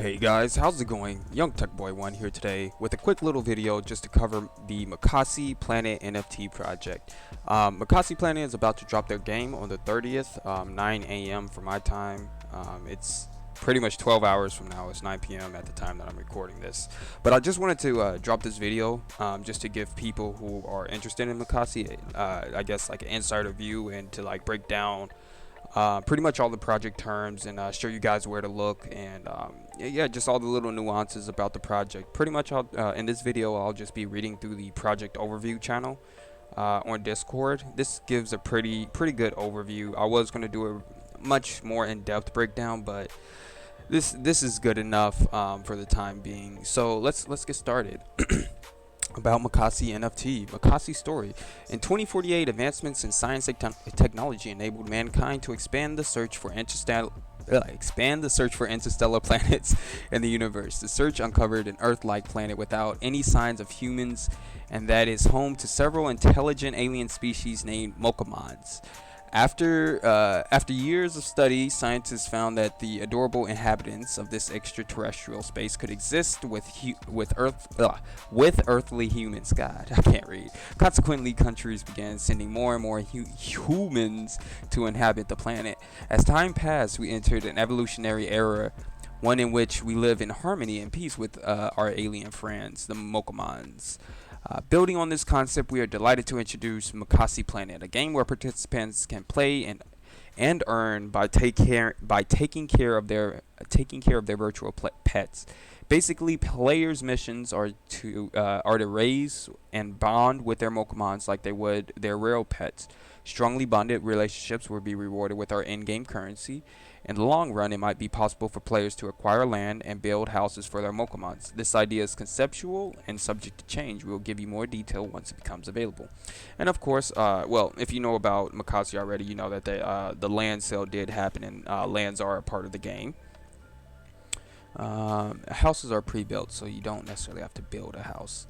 Hey guys, how's it going? Young Tech Boy 1 here today with a quick little video just to cover the Mocossi Planet NFT project. Mocossi Planet is about to drop their game on the 30th, 9 a.m. for my time. It's pretty much 12 hours from now. It's 9 p.m. at the time that I'm recording this. But I just wanted to drop this video just to give people who are interested in Mocossi, I guess, like an insider view and to like break down pretty much all the project terms and show you guys where to look and yeah, just all the little nuances about the project. Pretty much in this video I'll just be reading through the project overview channel on Discord. This gives a pretty good overview. I was going to do a much more in-depth breakdown, but this is good enough for the time being. So let's get started. About Mocossi NFT. Mocossi story. In 2048, advancements in science and technology enabled mankind to expand the search for interstellar planets in the universe. The search uncovered an Earth-like planet without any signs of humans, and that is home to several intelligent alien species named Mocomons. After years of study, scientists found that the adorable inhabitants of this extraterrestrial space could exist with earthly humans. God, I can't read. Consequently, countries began sending more and more humans to inhabit the planet. As time passed, we entered an evolutionary era, one in which we live in harmony and peace with our alien friends, the Mocomons. Building on this concept, we are delighted to introduce Mocossi Planet, a game where participants can play and earn by taking care of their virtual pets. Basically, players' missions are to raise and bond with their Mocomons like they would their real pets. Strongly bonded relationships will be rewarded with our in-game currency. In the long run, it might be possible for players to acquire land and build houses for their Mocomons. This idea is conceptual and subject to change. We will give you more detail once it becomes available. And of course, well, if you know about Mocossi already, you know that the land sale did happen, and lands are a part of the game. Houses are pre-built, so you don't necessarily have to build a house.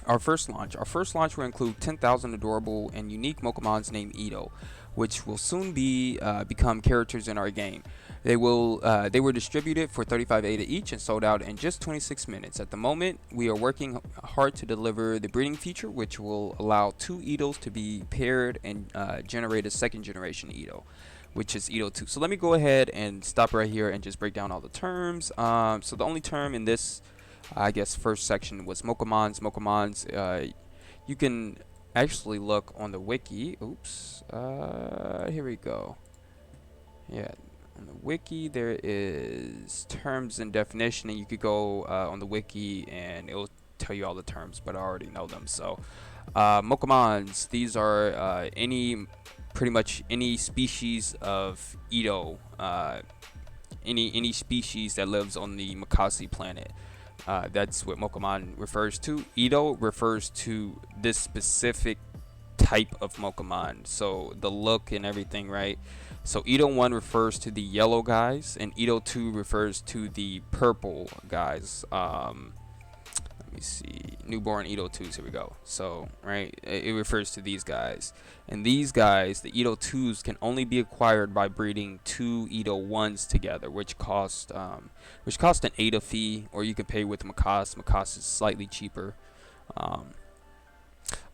Our first launch will include 10,000 adorable and unique Mocomons named Ito, which will soon become characters in our game. They were distributed for 35 ADA each and sold out in just 26 minutes. At the moment, we are working hard to deliver the breeding feature, which will allow two Itos to be paired and generate a second generation Ito, which is Ito 2. So let me go ahead and stop right here and just break down all the terms. So the only term in this, I guess, first section was Mocomons. Mocomons, you can actually look on the wiki. Oops. Here we go. Yeah, on the wiki there is terms and definition, and you could go on the wiki and it'll tell you all the terms, but I already know them. So Mocomons, these are pretty much any species of Ito, any species that lives on the Mocossi planet. That's what Mocomon refers to. Ito refers to this specific type of Mocomon, so the look and everything, right? So Ito 1 refers to the yellow guys, and Ito 2 refers to the purple guys. Let me see, newborn Ito 2s, here we go. So right, it refers to these guys, and these guys, the Ito 2s, can only be acquired by breeding two Ito 1s together, which cost an ADA fee, or you can pay with Mocossi. Mocossi is slightly cheaper.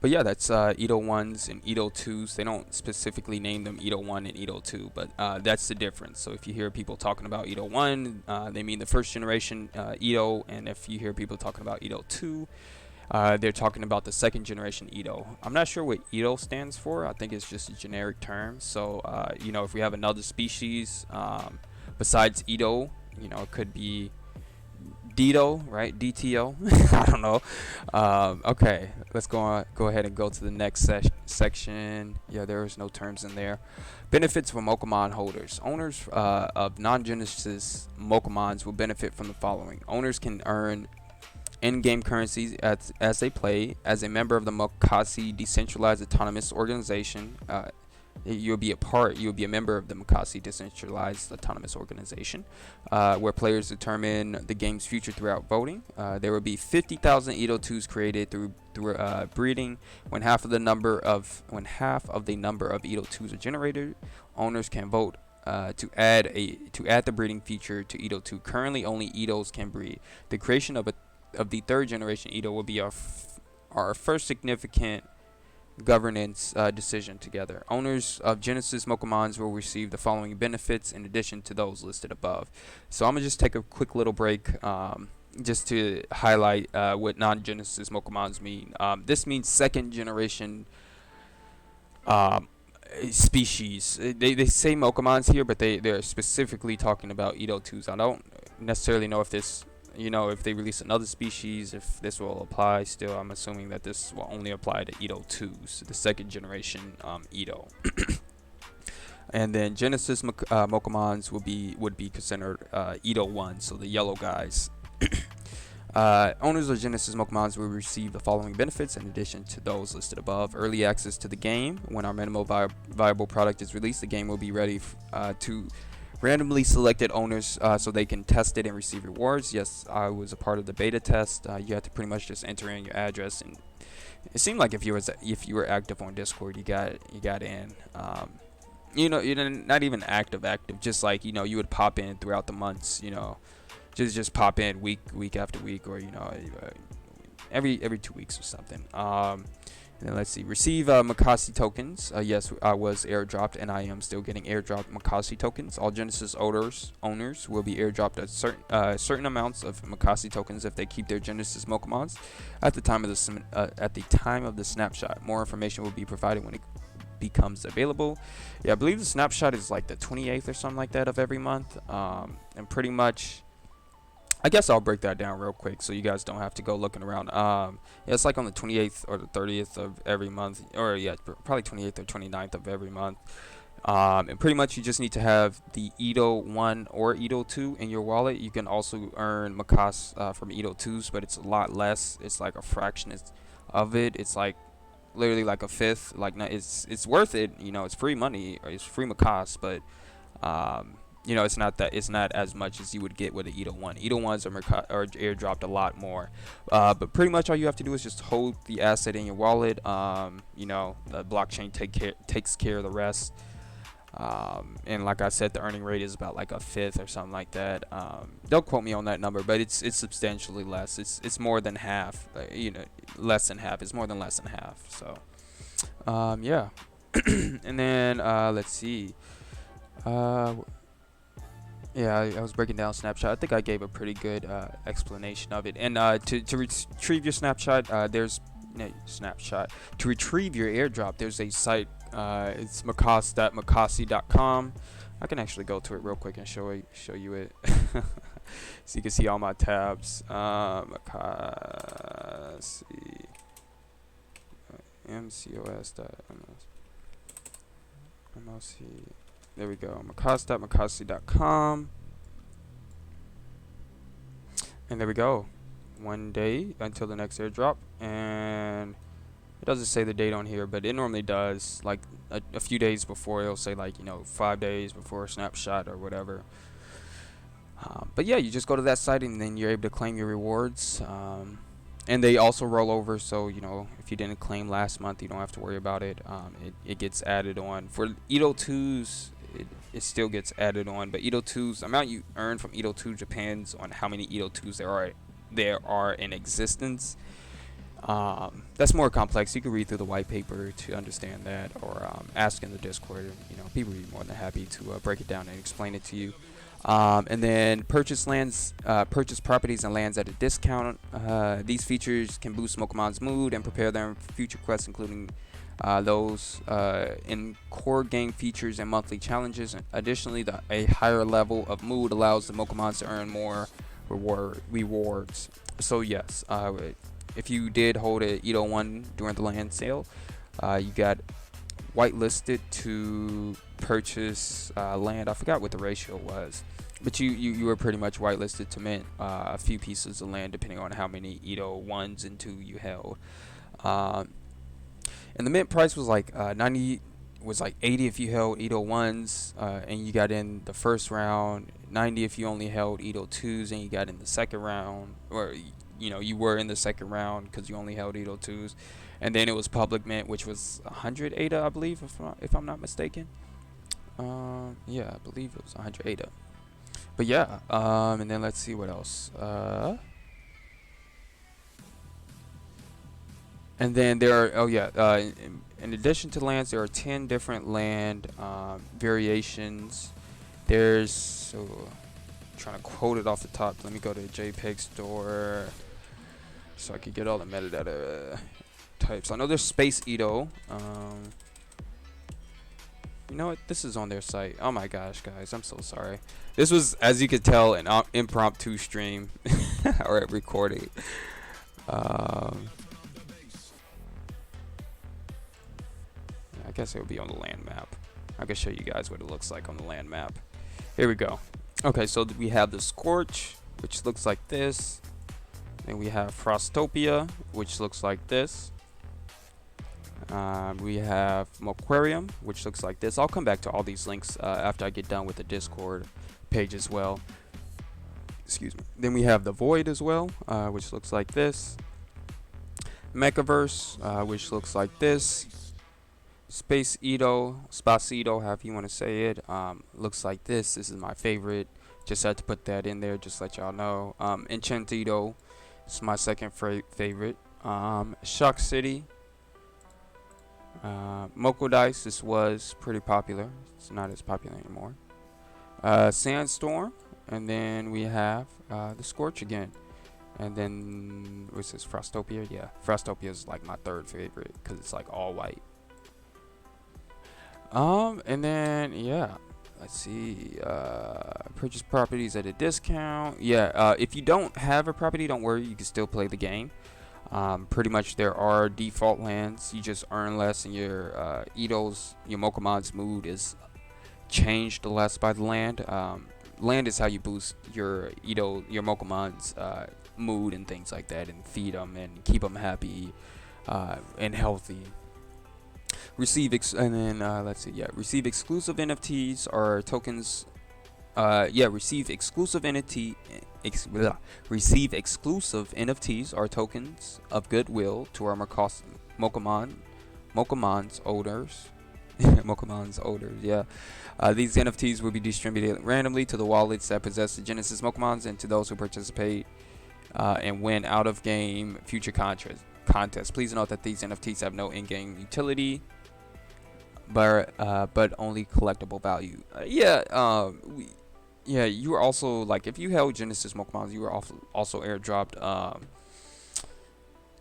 But yeah, that's Ito 1s and Ito 2s. They don't specifically name them Ito 1 and Ito 2, but that's the difference. So if you hear people talking about Ito 1, they mean the first generation Ito, and if you hear people talking about Ito 2, they're talking about the second generation Ito. I'm not sure what Ito stands for. I think it's just a generic term. So you know, if we have another species besides Ito, you know, it could be Dito, right? DTO. I don't know. Okay, let's go ahead and go to the next section. Yeah, there is no terms in there. Benefits for Mocomon holders. Owners of non-Genesis Mocomons will benefit from the following. Owners can earn in-game currencies as they play. As a member of the Mocossi Decentralized Autonomous Organization, you'll be a member of the Mocossi Decentralized Autonomous Organization, where players determine the game's future throughout voting. There will be 50,000 Ito 2s created through breeding. When half of the number of Ito 2s are generated, owners can vote to add the breeding feature to Edo 2. Currently, only Edos can breed. The creation of the third generation Edo will be our first significant governance decision together. Owners of Genesis Mocomons will receive the following benefits in addition to those listed above. So I'm gonna just take a quick little break. Just to highlight what non-Genesis Mocomons mean. This means second generation um, species. They say Mocomons here, but they're specifically talking about Edo 2s. I don't necessarily know if this, if they release another species, if this will apply still. I'm assuming that this will only apply to Edo 2s, the second generation Edo. And then Genesis Mocomons would be considered Edo 1, so the yellow guys. Owners of Genesis Mocomons will receive the following benefits in addition to those listed above. Early access to the game. When our minimal viable product is released, the game will be ready to randomly selected owners so they can test it and receive rewards. Yes, I was a part of the beta test. You had to pretty much just enter in your address, and it seemed like if you were active on Discord, you got in. You're not even active, just like you would pop in throughout the months, just pop in week after week, or every 2 weeks or something. And then let's see, receive Mocossi tokens. Yes, I was airdropped, and I am still getting airdropped Mocossi tokens. All Genesis owners will be airdropped at certain amounts of Mocossi tokens if they keep their Genesis Mocomons at the time of the snapshot. More information will be provided when it becomes available. Yeah, I believe the snapshot is like the 28th or something like that of every month. And pretty much, I guess I'll break that down real quick so you guys don't have to go looking around. Yeah, it's like on the 28th or the 30th of every month, or yeah, probably 28th or 29th of every month. And pretty much you just need to have the Edo 1 or Edo 2 in your wallet. You can also earn Mocos from Edo 2s, but it's a lot less. It's like a fraction of it. It's like literally like a fifth. Like, it's worth it. It's free money, or it's free Mocos, but it's not as much as you would get with an Edo 1. Edo 1s are airdropped a lot more. But pretty much all you have to do is just hold the asset in your wallet. The blockchain takes care of the rest. And like I said, the earning rate is about like a fifth or something like that. Don't quote me on that number, but it's substantially less. It's more than half. Less than half. It's more than less than half. So, yeah. And then let's see. Yeah, I was breaking down Snapshot. I think I gave a pretty good explanation of it. And to retrieve your snapshot, To retrieve your airdrop, there's a site. It's mocossi.com. I can actually go to it real quick and show you it, so you can see all my tabs. Mocossi, MCOS. There we go. Mocossi.com. And there we go. 1 day until the next airdrop. And it doesn't say the date on here, but it normally does. Like a few days before, it'll say 5 days before a snapshot or whatever. But yeah, you just go to that site and then you're able to claim your rewards. And they also roll over, so if you didn't claim last month, you don't have to worry about it. It gets added on. For Edo 2s, it still gets added on, but Edo 2s, the amount you earn from Edo 2 depends on how many Edo 2s there are in existence. That's more complex. You can read through the white paper to understand that, or ask in the Discord. People will be more than happy to break it down and explain it to you. And then purchase properties and lands at a discount. These features can boost Mokomon's mood and prepare them for future quests, including those in core game features and monthly challenges. Additionally, a higher level of mood allows the Mokomons to earn more rewards. So yes, if you did hold a Edo 1 during the land sale, you got whitelisted to purchase land. I forgot what the ratio was, but you were pretty much whitelisted to mint a few pieces of land depending on how many Edo 1s and 2 you held. And the mint price was like 80 if you held Edo 1s, and you got in the first round. 90 if you only held Edo 2s and you got in the second round, or you were in the second round because you only held Edo 2s. And then it was public mint, which was 100 ADA, I believe, if I'm not mistaken. Yeah, I believe it was 100 ADA. But yeah, and then let's see what else. And then there are, oh yeah, in addition to lands, there are 10 different land variations. There's, so, trying to quote it off the top. Let me go to the JPEG store so I can get all the metadata types. I know there's Space Edo. You know what? This is on their site. Oh my gosh, guys, I'm so sorry. This was, as you could tell, an impromptu stream or recording. Um, I guess it would be on the land map. I can show you guys what it looks like on the land map. Here we go. Okay, so we have the Scorch, which looks like this. Then we have Frostopia, which looks like this. We have Moquarium, which looks like this. I'll come back to all these links after I get done with the Discord page as well. Excuse me. Then we have the Void as well, which looks like this. Mechaverse, which looks like this. Space Edo, Spacito, however you want to say it, looks like this. This is my favorite. Just had to put that in there, just let y'all know. Enchantito is my second favorite. Shock City. Moko Dice, this was pretty popular. It's not as popular anymore. Sandstorm, and then we have the Scorch again. And then, what's this, Frostopia? Yeah, Frostopia is like my third favorite because it's like all white. And then, yeah, let's see, purchase properties at a discount. Yeah, if you don't have a property, don't worry, you can still play the game. Pretty much there are default lands. You just earn less, and your your Mokomon's mood is changed less by the land. Land is how you boost your Mokomon's mood and things like that, and feed them and keep them happy and healthy. Receive let's see, yeah, receive exclusive NFTs or tokens. Receive exclusive receive exclusive NFTs or tokens of goodwill to our Mokomon's owners. Mokomon's owners, yeah. These NFTs will be distributed randomly to the wallets that possess the Genesis Mokomons and to those who participate and win out-of-game future contests. Please note that these NFTs have no in-game utility, but only collectible value. You were also, like, if you held Genesis Mokomons, you were also airdropped.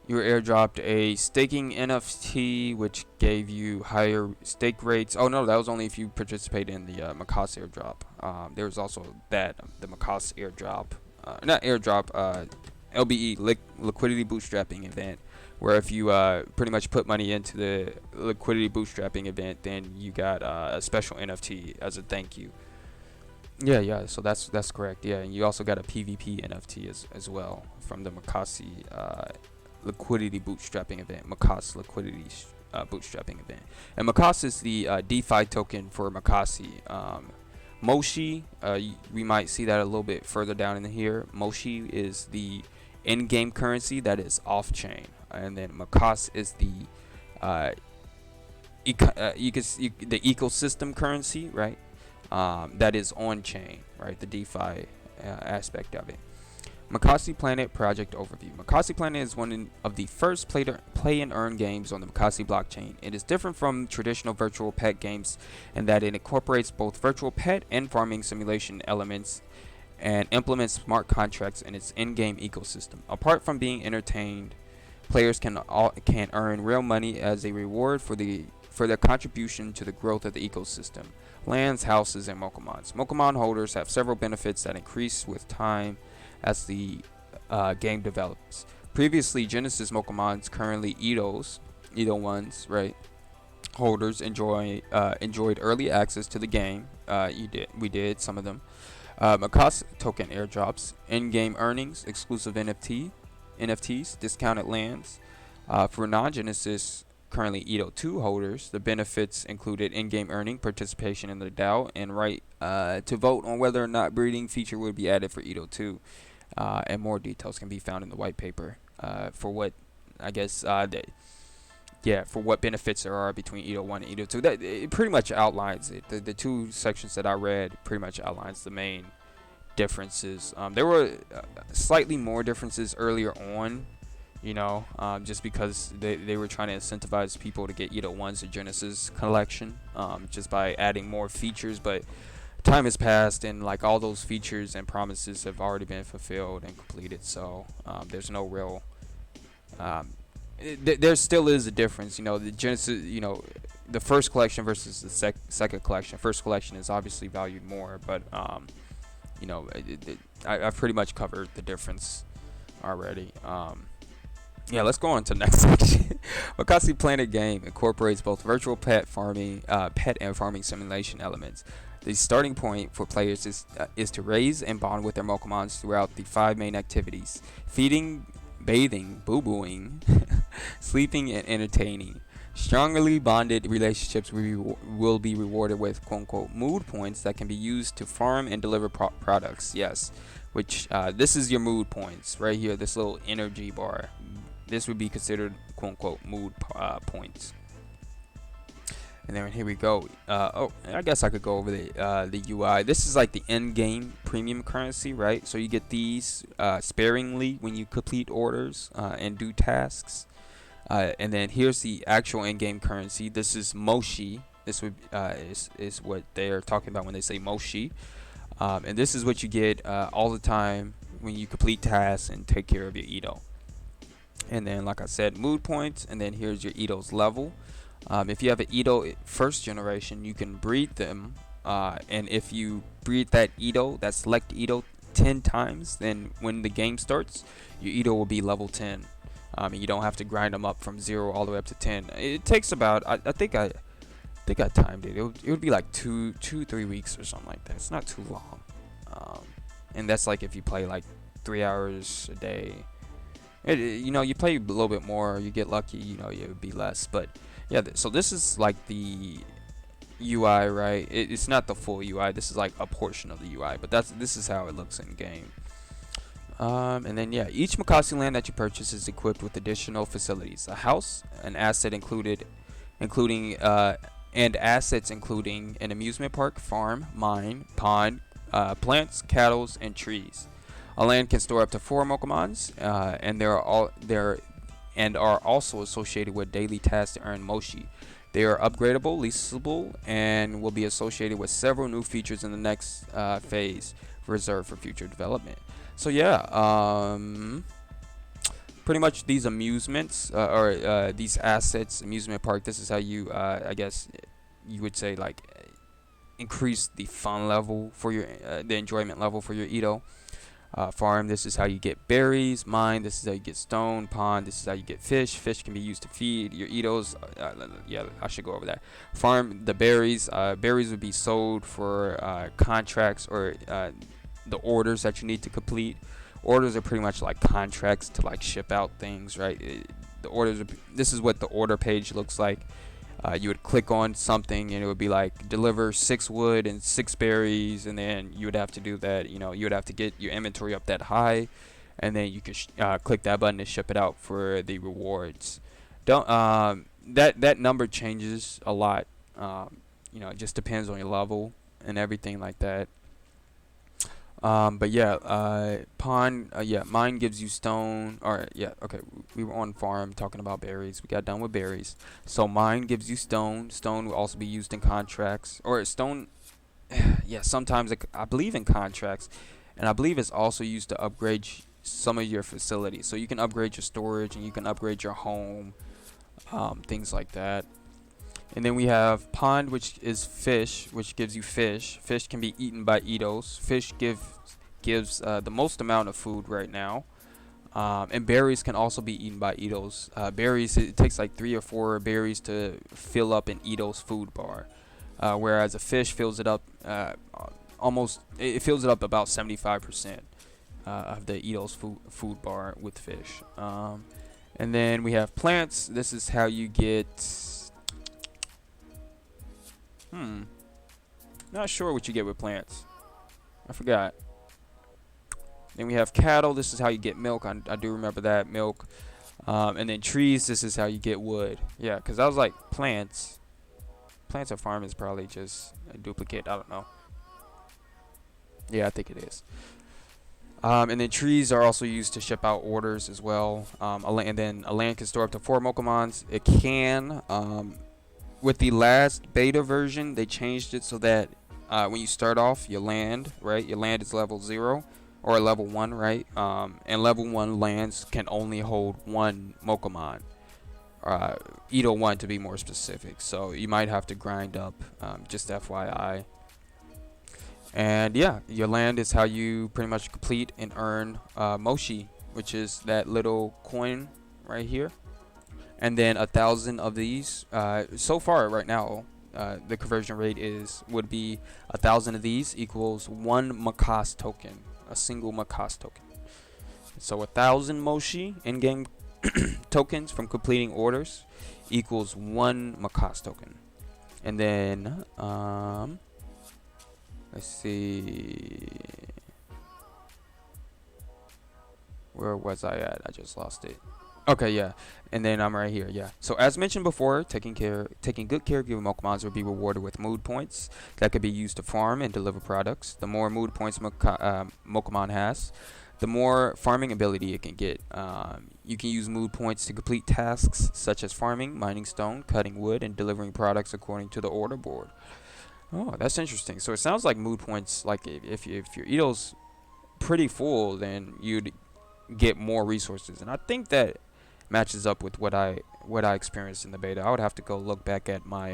You were airdropped a staking NFT, which gave you higher stake rates. Oh no, that was only if you participate in the Mocossi airdrop. There was also the Mocossi airdrop, not airdrop, LBE liquidity bootstrapping event, where if you pretty much put money into the liquidity bootstrapping event, then you got a special NFT as a thank you. Yeah. So that's correct. Yeah, and you also got a PvP NFT as well from the Mocossi liquidity bootstrapping event. Mocossi liquidity bootstrapping event, and Mocossi is the DeFi token for Mocossi. Moshi, we might see that a little bit further down in here. Moshi is the in-game currency that is off-chain, and then Mocossi is the the ecosystem currency, right? That is on-chain, right? The DeFi aspect of it. Mocossi Planet project overview. Mocossi Planet is one of the first play and earn games on the Mocossi blockchain. It is different from traditional virtual pet games in that it incorporates both virtual pet and farming simulation elements and implements smart contracts in its in-game ecosystem. Apart from being entertained, players can earn real money as a reward for their contribution to the growth of the ecosystem. Lands, houses, and Mokomons. Mokomon holders have several benefits that increase with time as the game develops. Previously, Genesis Mokomons, currently Edo ones, right? Holders enjoyed early access to the game. We did some of them. Mocossi token airdrops, in-game earnings, exclusive NFTs, discounted lands. For non-Genesis, currently Edo 2 holders, the benefits included in-game earning, participation in the DAO, and right to vote on whether or not breeding feature would be added for Edo 2. And more details can be found in the white paper for what I guess yeah, for what benefits there are between Edo 1 and Edo 2. That it pretty much outlines it. The two sections that I read pretty much outlines the main differences. There were slightly more differences earlier on, just because they were trying to incentivize people to get Edo 1's or Genesis collection, just by adding more features. But time has passed, and like all those features and promises have already been fulfilled and completed. So there's no real there still is a difference. The Genesis, the first collection versus the second collection. First collection is obviously valued more, but I've pretty much covered the difference already. Yeah, let's go on to the next section. Mocossi Planet game incorporates both virtual pet and farming simulation elements. The starting point for players is to raise and bond with their Mocomons throughout the 5 main activities: feeding, bathing, boo-booing, sleeping, and entertaining. Strongly bonded relationships will be rewarded with quote-unquote mood points that can be used to farm and deliver products. Yes, which this is your mood points right here, this little energy bar. This would be considered quote-unquote mood points. And then here we go. I guess I could go over the UI. This is like the in-game premium currency, right? So you get these sparingly when you complete orders and do tasks. And then here's the actual in-game currency. This is Moshi. This would is what they're talking about when they say Moshi. And this is what you get all the time when you complete tasks and take care of your Edo. And then, like I said, mood points. And then here's your Edo's level. If you have an Edo first generation, you can breed them. And if you breed that select Edo 10 times, then when the game starts, your Edo will be level 10. And you don't have to grind them up from 0 all the way up to 10. It takes about, I think I timed it. It would be like 2-3 weeks or something like that. It's not too long. And that's like if you play like 3 hours a day. You play a little bit more, you get lucky, it would be less. But yeah, so this is like the UI, right? It's not the full UI. This is like a portion of the UI, but this is how it looks in game. And then yeah, each Mocossi land that you purchase is equipped with additional facilities: a house, an asset including assets including an amusement park, farm, mine, pond, plants, cattle, and trees. A land can store up to 4 Mocomons, and are also associated with daily tasks to earn Moshi. They are upgradable, leasable, and will be associated with several new features in the next phase, reserved for future development. So yeah, pretty much these amusements or these assets, amusement park. This is how you, I guess, you would say like increase the fun level for your, the enjoyment level for your Edo. Farm, this is how you get berries. Mine, this is how you get stone. Pond, this is how you get fish. Fish can be used to feed your Edos. Yeah, I should go over that. Farm the berries. Berries would be sold for contracts or the orders that you need to complete. Orders are pretty much like contracts to like ship out things, right? This is what the order page looks like. You would click on something and it would be like deliver 6 wood and 6 berries, and then you would have to do that. You would have to get your inventory up that high, and then you can click that button to ship it out for the rewards. That number changes a lot. It just depends on your level and everything like that. But yeah, pond, mine gives you stone, or yeah, okay, we were on farm talking about berries. We got done with berries. So mine gives you stone. Stone will also be used in contracts, or stone, yeah, sometimes I believe in contracts, and I believe it's also used to upgrade some of your facilities. So you can upgrade your storage, and you can upgrade your home, things like that. And then we have pond, which is fish, which gives you fish. Fish can be eaten by Edos. Fish gives the most amount of food right now. And berries can also be eaten by Edos. Berries, it takes like 3 or 4 berries to fill up an Edos food bar. Whereas a fish fills it up it fills it up about 75% of the Edos food bar with fish. And then we have plants. This is how you get... Not sure what you get with plants. I forgot. Then we have cattle. This is how you get milk. I do remember that. Milk. And then trees, this is how you get wood. Yeah, because I was like, plants. Plants or farm is probably just a duplicate. I don't know. Yeah, I think it is. And then trees are also used to ship out orders as well. And then a land can store up to 4 Mocomons. It can. With the last beta version, they changed it so that when you start off, your land, right? Your land is level 0 or level 1, right? And level 1 lands can only hold 1 Mocomon. Edo 1 to be more specific. So you might have to grind up, just FYI. And yeah, your land is how you pretty much complete and earn Moshi, which is that little coin right here. And then 1,000 of these. So far, right now, the conversion rate would be 1,000 of these equals 1 Mocossi token, a single Mocossi token. So 1,000 Moshi in-game tokens from completing orders equals 1 Mocossi token. And then let's see, where was I at? I just lost it. Okay, yeah, and then I'm right here. Yeah. So as mentioned before, taking good care of your Mocomons will be rewarded with mood points that could be used to farm and deliver products. The more mood points Mocomon has, the more farming ability it can get. You can use mood points to complete tasks such as farming, mining stone, cutting wood, and delivering products according to the order board. Oh, that's interesting. So it sounds like mood points, like if your Edo's pretty full, then you'd get more resources, and I think that matches up with what I experienced in the beta. I would have to go look back at my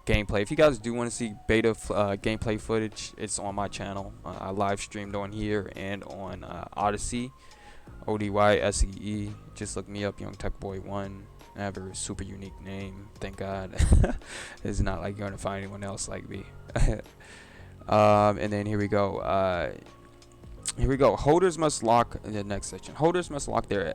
gameplay. If you guys do want to see beta gameplay footage, it's on my channel. I live streamed on here and on Odyssey, ODYSEE. Just look me up, Young Tech Boy 1. I have a super unique name, thank God. It's not like you're gonna find anyone else like me. And then here we go. Holders must lock in the next section. Holders must lock their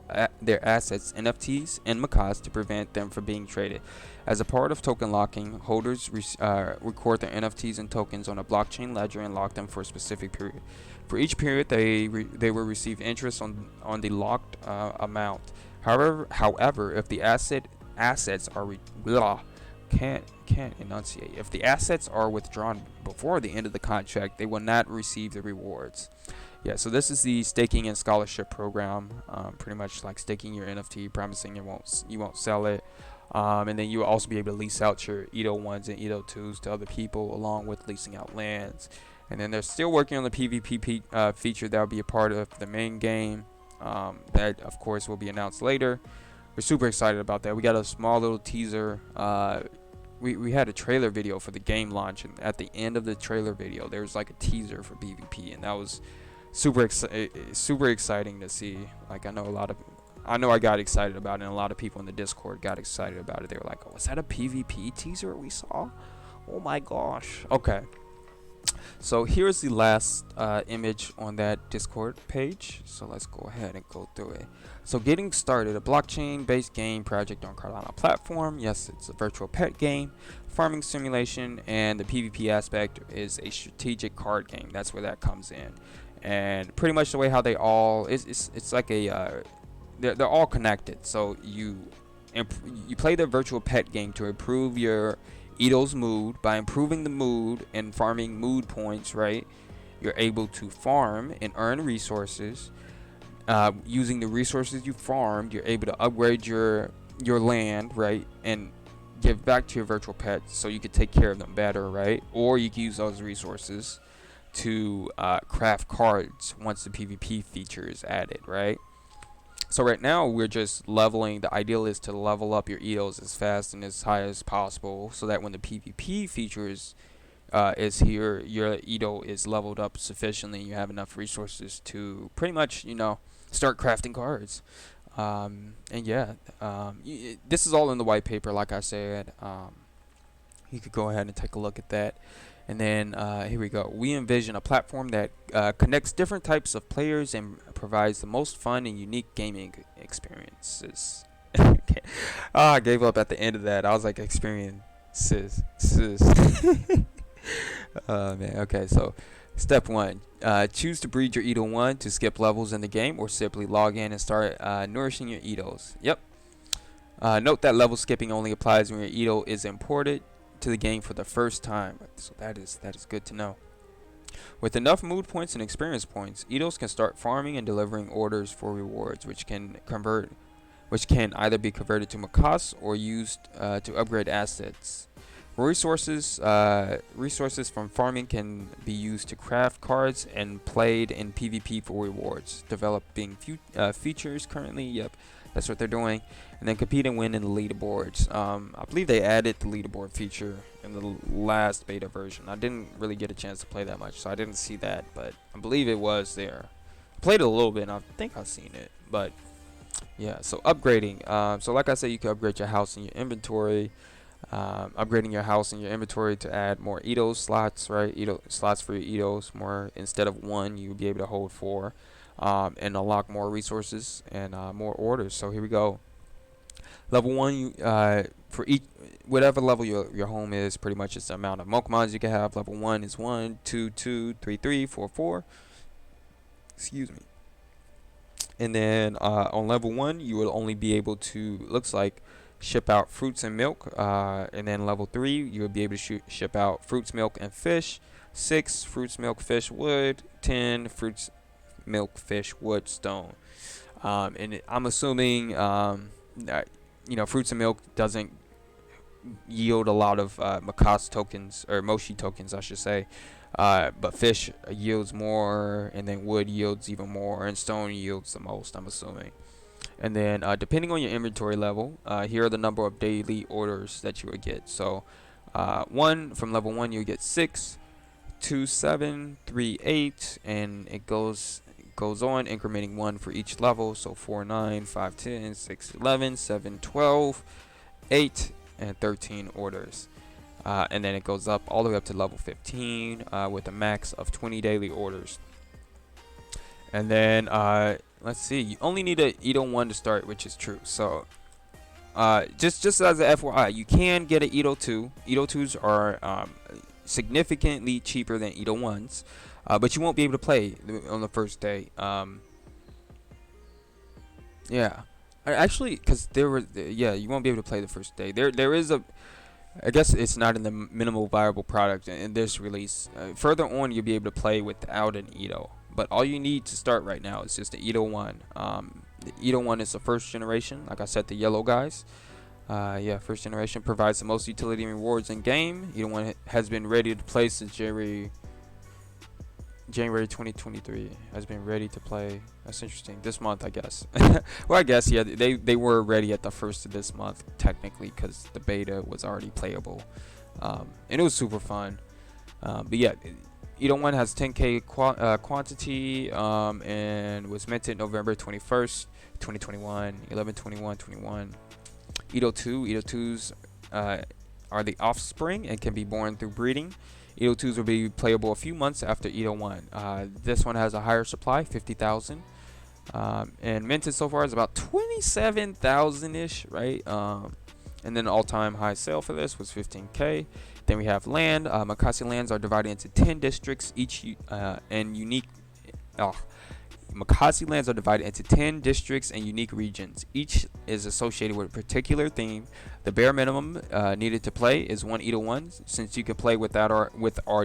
assets, NFTs, and Mocossi to prevent them from being traded. As a part of token locking, holders record their NFTs and tokens on a blockchain ledger and lock them for a specific period. For each period, they will receive interest on the locked amount. However, if the assets are can't enunciate. If the assets are withdrawn before the end of the contract, they will not receive the rewards. Yeah, so this is the staking and scholarship program. Pretty much like staking your NFT, promising you won't sell it. And then you will also be able to lease out your Edo 1s and Edo 2s to other people, along with leasing out lands. And then they're still working on the PvP feature that will be a part of the main game. That, of course, will be announced later. We're super excited about that. We got a small little teaser. We had a trailer video for the game launch, and at the end of the trailer video, there was like a teaser for PvP, and that was super exciting to see. Like, I know I got excited about it, and a lot of people in the Discord got excited about it. They were like, "Oh, was that a PvP teaser we saw? Oh my gosh!" Okay. So here's the last image on that Discord page. So let's go ahead and go through it. So getting started, a blockchain-based game project on Cardano platform. Yes, it's a virtual pet game, farming simulation, and the PvP aspect is a strategic card game. That's where that comes in. And pretty much the way how they all it's like a they're all connected. So you play the virtual pet game to improve your Edo's mood. By improving the mood and farming mood points, right, you're able to farm and earn resources. Using the resources you farmed, you're able to upgrade your land, right, and give back to your virtual pets so you can take care of them better, right? Or you can use those resources to craft cards once the PvP feature is added, right? So right now we're just leveling. The ideal is to level up your Edos as fast and as high as possible, so that when the PvP features is here, your Edo is leveled up sufficiently, and you have enough resources to pretty much, start crafting cards. And yeah, this is all in the white paper, like I said. You could go ahead and take a look at that. And then here we go. We envision a platform that connects different types of players and provides the most fun and unique gaming experiences. I gave up at the end of that. I was like, experiences. Man, okay, so Step 1. Choose to breed your Edo 1 to skip levels in the game, or simply log in and start nourishing your Edos. Yep. Note that level skipping only applies when your Edo is imported to the game for the first time. So that is good to know. With enough mood points and experience points, Edos can start farming and delivering orders for rewards, which can either be converted to Mocossi or used to upgrade assets. Resources from farming can be used to craft cards and played in PvP for rewards. Developing features currently, yep, that's what they're doing. And then compete and win in the leaderboards. I believe they added the leaderboard feature in the last beta version. I didn't really get a chance to play that much, so I didn't see that, but I believe it was there. I played it a little bit, and I think I've seen it, but yeah. So upgrading. So like I said, you can upgrade your house in your inventory. Upgrading your house and your inventory to add more Edo slots, right? Edo slots for your Edos, more instead of one, you'll be able to hold four, and unlock more resources and more orders. So here we go. Level one, for each whatever level your home is, pretty much it's the amount of Mocomons you can have. Level 1 is 1, 2, 2, 3, 3, 4, 4. Excuse me. And then on level 1, you will only be able to, looks like, ship out fruits and milk. And then level 3, you will be able to ship out fruits, milk, and fish. 6, fruits, milk, fish, wood. 10, fruits, milk, fish, wood, stone. I'm assuming that, fruits and milk doesn't yield a lot of Mocossi tokens, or Moshi tokens, I should say. But fish yields more, and then wood yields even more, and stone yields the most, I'm assuming. And then depending on your inventory level, here are the number of daily orders that you would get. So from level 1 you'll get 6, 2, 7, 3, 8, and it goes on incrementing 1 for each level. So 4, 9, 5, 10, 6, 11, 7, 12, 8, and 13 orders. And then it goes up all the way up to level 15 with a max of 20 daily orders. And then let's see, you only need a Edo 1 to start, which is true. So just as a FYI, you can get an Edo 2. Edo 2s are significantly cheaper than Edo 1s, but you won't be able to play on the first day. Yeah, actually, because you won't be able to play the first day. There is I guess it's not in the minimal viable product in this release. Further on, you'll be able to play without an Edo. But all you need to start right now is just the Edo 1. The Edo 1 is the first generation. Like I said, the yellow guys. First generation provides the most utility and rewards in game. Edo 1 has been ready to play since January 2023. Has been ready to play. That's interesting. This month, I guess. Well, I guess, yeah, they were ready at the first of this month, technically, because the beta was already playable. And it was super fun. But yeah, Edo 1 has 10k quantity and was minted November 21st, 2021, 11/21/21. Edo 2s are the offspring and can be born through breeding. Edo 2s will be playable a few months after Edo 1. This one has a higher supply, 50,000. And minted so far is about 27,000-ish, right? And then the all-time high sale for this was 15k. Then we have land. Mocossi lands are divided into 10 districts, each and unique. Mocossi lands are divided into 10 districts and unique regions. Each is associated with a particular theme. The bare minimum needed to play is 1 Edo 1, since you can play with our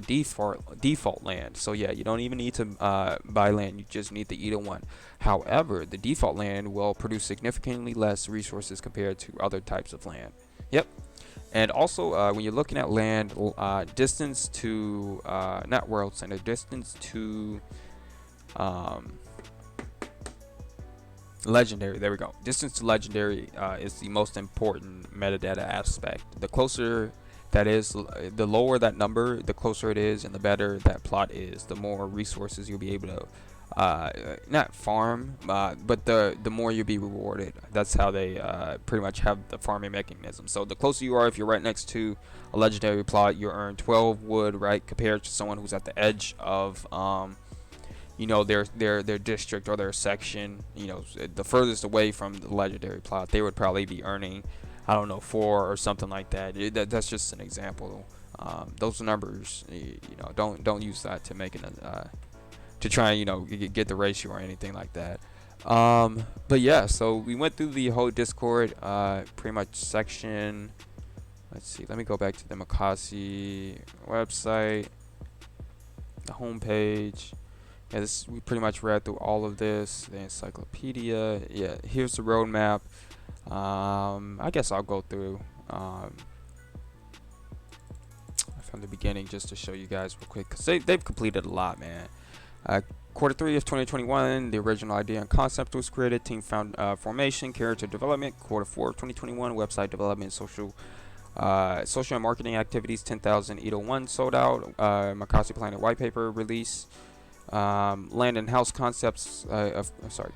default land. So yeah, you don't even need to buy land. You just need the Edo 1. However, the default land will produce significantly less resources compared to other types of land. Yep. And also, when you're looking at land, distance to not world center, distance to legendary. There we go. Distance to legendary is the most important metadata aspect. The closer that is, the lower that number, the closer it is, and the better that plot is, the more resources you'll be able to not farm, but the more you'll be rewarded. That's how they pretty much have the farming mechanism. So the closer you are, if you're right next to a legendary plot, you earn 12 wood, right, compared to someone who's at the edge of their district or their section, the furthest away from the legendary plot, they would probably be earning, I don't know, 4 or something like that. That's just an example. Those numbers, don't use that to make to try and get the ratio or anything like that. But yeah, so we went through the whole Discord pretty much section. Let's see. Let me go back to the Mocossi website, the homepage. Yeah, we pretty much read through all of this. The encyclopedia. Yeah, here's the roadmap. I guess I'll go through from the beginning just to show you guys real quick, because they've completed a lot, man. Quarter 3 of 2021, the original idea and concept was created. Team found formation, character development. Quarter 4 of 2021, website development, social and marketing activities. 10,000 ETO1 sold out. Mocossi Planet white paper release. Land and house concepts.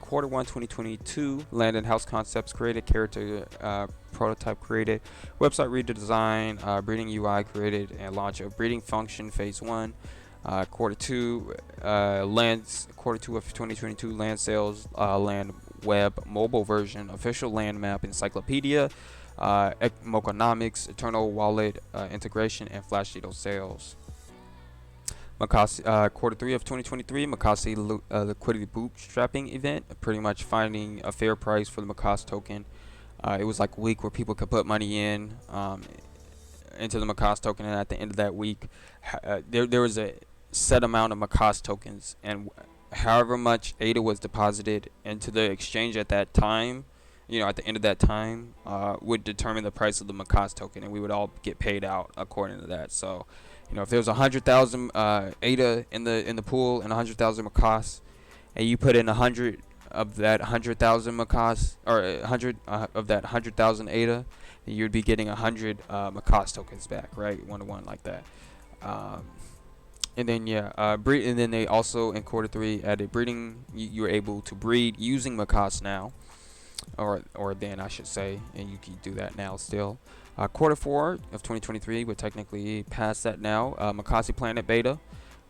Quarter 1 2022, land and house concepts created. Character prototype created. Website redesign. Breeding UI created and launch of breeding function phase 1. Quarter 2 of 2022, land sales, land web mobile version, official land map encyclopedia, Moconomics, Eternal Wallet integration, and Flash Edo sales. Mocossi, Quarter 3 of 2023, Mocossi liquidity bootstrapping event, pretty much finding a fair price for the Mocossi token. It was like a week where people could put money into the Mocossi token, and at the end of that week, there was a set amount of Mocossi tokens, and however much ADA was deposited into the exchange at that time, at the end of that time, would determine the price of the Mocossi token, and we would all get paid out according to that. So, if there's 100,000 ADA in the pool and 100,000 Mocossi, and you put in 100 of that 100,000 Mocossi, or 100 of that 100,000 ADA, then you'd be getting 100 Mocossi tokens back, right, 1-to-1 like that. And then and then they also in Quarter 3 added breeding. You were able to breed using Mocossi now, or then I should say, and you can do that now still. Quarter 4 of 2023, we're technically past that now. Mocossi Planet beta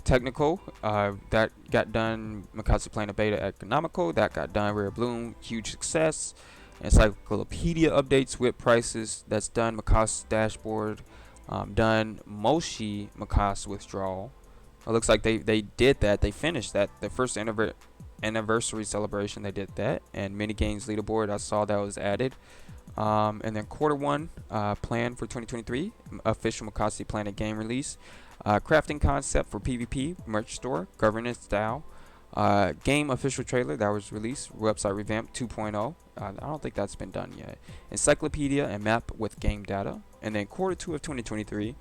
technical, that got done. Mocossi Planet beta economical, that got done. Rare Bloom, huge success. Encyclopedia updates with prices, that's done. Mocossi dashboard, done. Moshi Mocossi withdrawal. It looks like they did that. They finished that. The first anniversary celebration, they did that. And mini games leaderboard, I saw that was added. And then Quarter 1 plan for 2023, official Mocossi Planet game release. Crafting concept for PvP, merch store, governance style. Game official trailer that was released, website revamp 2.0. I don't think that's been done yet. Encyclopedia and map with game data. And then Quarter 2 of 2023,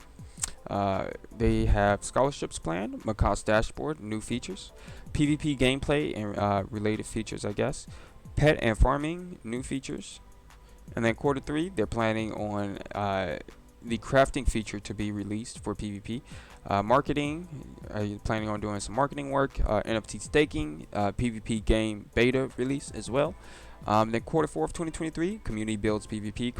they have scholarships planned, Mocossi dashboard, new features, PvP gameplay and related features, I guess, pet and farming, new features. And then Quarter 3, they're planning on the crafting feature to be released for PvP. Marketing, are you planning on doing some marketing work? NFT staking, PvP game beta release as well. Then Quarter 4 of 2023, community built PvP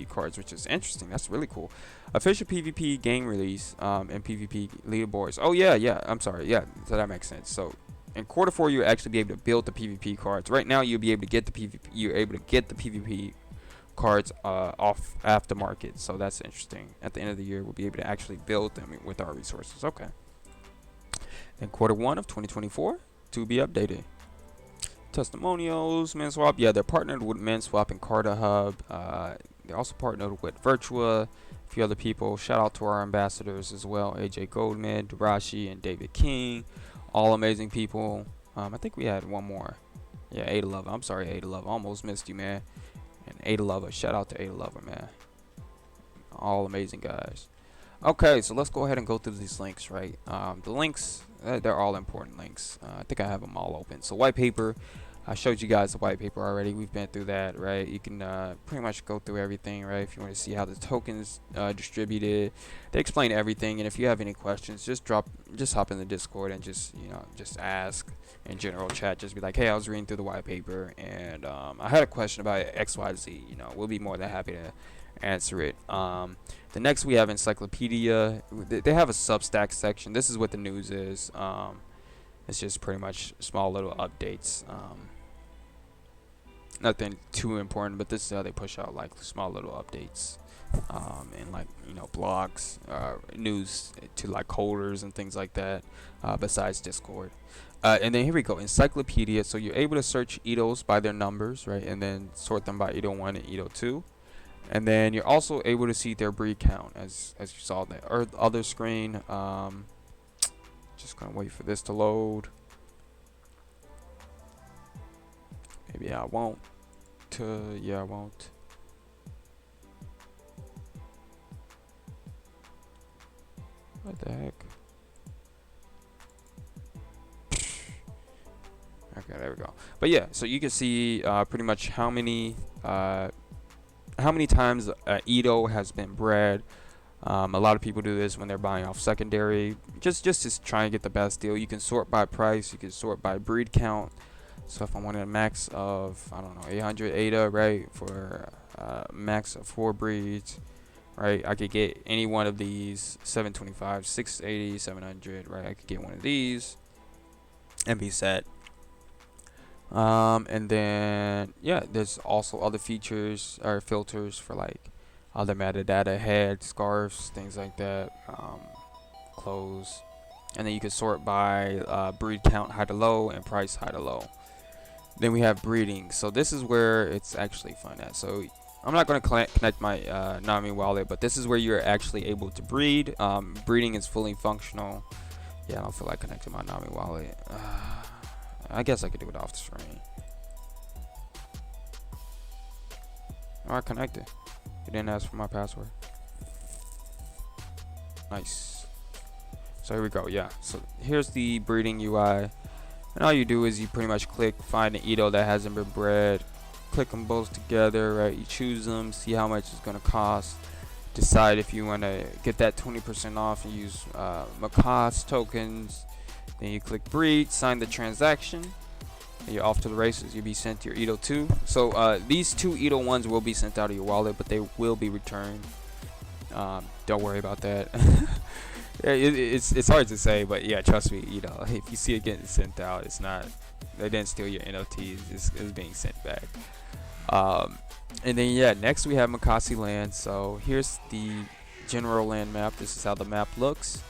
cards, which is interesting. That's really cool. Official PvP game release and PvP leaderboards. Oh yeah. I'm sorry. Yeah, so that makes sense. So in Quarter 4, you'll actually be able to build the PvP cards. Right now, you'll be able to get the PvP. You're able to get the PvP cards off aftermarket. So that's interesting. At the end of the year, we'll be able to actually build them with our resources. Okay. Then Quarter 1 of 2024 to be updated. Testimonials, ManSwap. Yeah, they're partnered with ManSwap and Carta Hub. They also partnered with Virtua, a few other people. Shout out to our ambassadors as well, AJ Goldman, Darashi, and David King. All amazing people. I think we had one more. Yeah, Ada Lover. I'm sorry, Ada Lover. Almost missed you, man. And Ada Lover. Shout out to Ada Lover, man. All amazing guys. Okay, so let's go ahead and go through these links, right? The links, they're all important links. I think I have them all open. So white paper, I showed you guys the white paper already. We've been through that, right? You can pretty much go through everything, right? If you want to see how the tokens distributed, they explain everything. And if you have any questions, just hop in the Discord and just ask in general chat. Just be like, hey, I was reading through the white paper and I had a question about XYZ. We'll be more than happy to answer it. The next we have encyclopedia. They have a Substack section. This is what the news is. It's just pretty much small little updates. Nothing too important, but this is how they push out like small little updates and like blogs, news to like holders and things like that. Besides Discord. And then here we go, encyclopedia. So you're able to search ETOs by their numbers, right, and then sort them by ETO 1 and ETO 2. And then you're also able to see their breed count, as you saw on the other screen. Just gonna wait for this to load. Maybe I won't. Yeah, I won't. What the heck? Okay, there we go. But yeah, so you can see pretty much how many times Edo has been bred. A lot of people do this when they're buying off secondary, just to try and get the best deal. You can sort by price, you can sort by breed count. So if I wanted a max of, I don't know, 800 ADA, right, for max of 4 breeds, right, I could get any one of these 725, 680, 700, right, I could get one of these and be set. And then yeah, there's also other features or filters for like other metadata, head, scarves, things like that, clothes. And then you can sort by breed count high to low and price high to low. Then we have breeding. So this is where it's actually fun at. So I'm not going to connect my Nami wallet, but this is where you're actually able to breed. Breeding is fully functional. Yeah, I don't feel like connecting my Nami wallet. I guess I could do it off the screen. Alright, connected. It didn't ask for my password. Nice. So here we go. Yeah. So here's the breeding UI. And all you do is you pretty much click find an Edo that hasn't been bred. Click them both together, right? You choose them, see how much it's going to cost. Decide if you want to get that 20% off and use Mocossi tokens. Then you click breed, sign the transaction, and you're off to the races. You'll be sent your ETO 2. So these 2 ETO 1s will be sent out of your wallet, but they will be returned. Don't worry about that. Yeah, it's hard to say, but yeah, trust me. If you see it getting sent out, it's not. They didn't steal your NFTs. It's being sent back. And then yeah, next we have Mocossi land. So here's the general land map. This is how the map looks.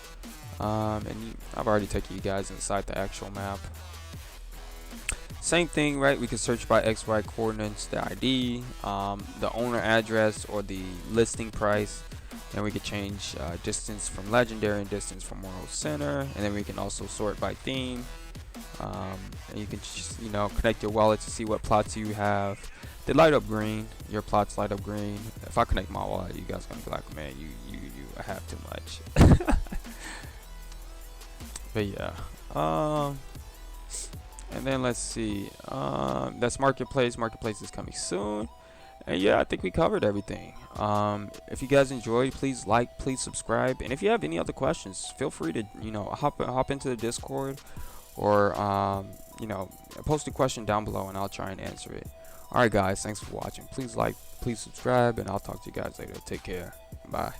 And I've already taken you guys inside the actual map. Same thing, right? We can search by XY coordinates, the ID, the owner address, or the listing price. And we can change distance from legendary and distance from world center. And then we can also sort by theme. And you can just, connect your wallet to see what plots you have. They light up green. Your plots light up green. If I connect my wallet, you guys gonna be like, man, you have too much. But yeah, and then let's see, that's marketplace. Marketplace is coming soon. And yeah, I think we covered everything. If you guys enjoyed, please like, please subscribe, and if you have any other questions, feel free to hop into the Discord, or post a question down below and I'll try and answer it. Alright guys, thanks for watching. Please like, please subscribe, and I'll talk to you guys later. Take care. Bye.